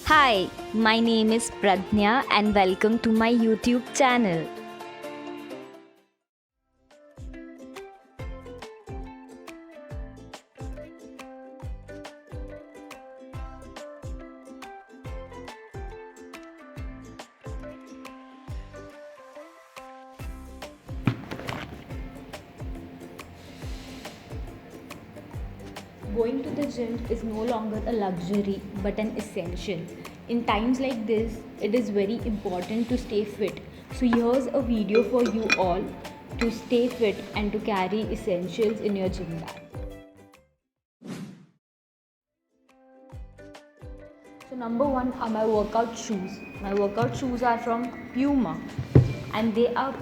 Hi, my name is Pradnya and welcome to my YouTube channel. Going to the gym is no longer a luxury but an essential. In times like this, it is very important to stay fit. So, here's a video for you all to stay fit and to carry essentials in your gym bag. So, number one are my workout shoes. My workout shoes are from Puma and they are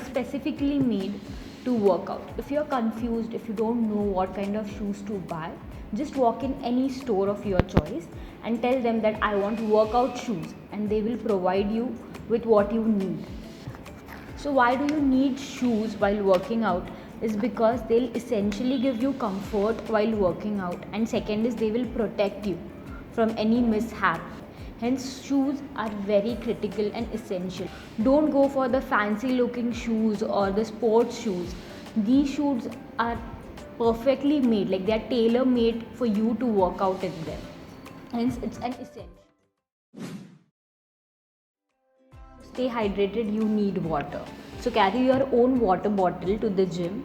specifically made to work out. If you're confused, if you don't know what kind of shoes to buy, just walk in any store of your choice and tell them that I want workout shoes, and they will provide you with what you need. So why do you need shoes while working out? Is because they'll essentially give you comfort while working out, and second is they will protect you from any mishap. Hence, shoes are very critical and essential. Don't go for the fancy looking shoes or the sports shoes. These shoes are perfectly made, like they are tailor made for you to work out in them. Hence, it's an essential. Stay hydrated, you need water. So, carry your own water bottle to the gym.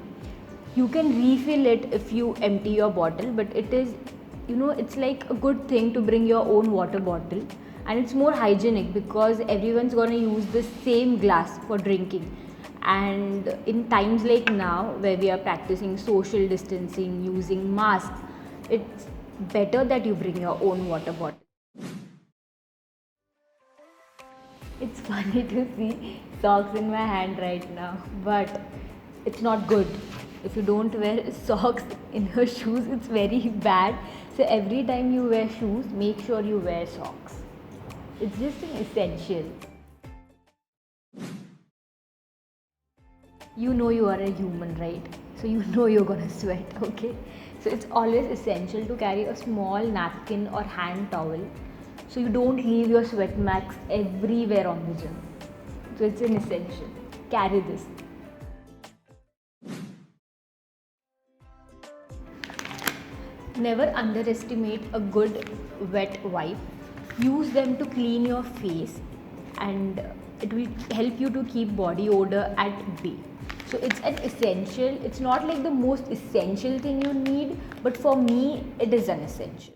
You can refill it if you empty your bottle, but it's like a good thing to bring your own water bottle, and it's more hygienic because everyone's gonna use the same glass for drinking. And in times like now, where we are practicing social distancing, using masks, it's better that you bring your own water bottle. It's funny to see socks in my hand right now, but it's not good. If you don't wear socks in your shoes, it's very bad. So every time you wear shoes, make sure you wear socks. It's just an essential. You know you are a human, right? So you know you're gonna sweat, okay? So it's always essential to carry a small napkin or hand towel so you don't leave your sweat marks everywhere on the gym. So it's an essential. Carry this. Never underestimate a good wet wipe. Use them to clean your face, and it will help you to keep body odor at bay. So it's an essential. It's not like the most essential thing you need, but for me, it is an essential.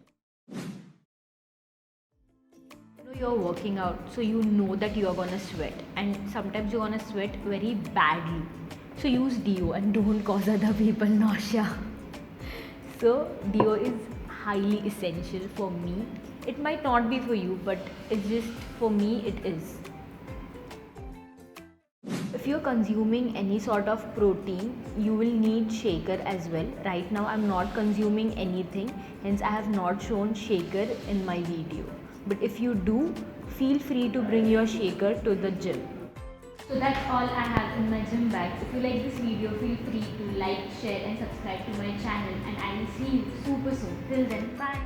You're working out, so you know that you're gonna sweat, and sometimes you're gonna sweat very badly. So use deo and don't cause other people nausea. So deo is highly essential for me. It might not be for you, but it's just for me it is. If you're consuming any sort of protein, you will need shaker as well. Right now I'm not consuming anything, hence I have not shown shaker in my video. But if you do, feel free to bring your shaker to the gym. So that's all I have in my gym bag. If you like this video, feel free to like, share and subscribe to my channel, and I will see you super soon. Till then, bye.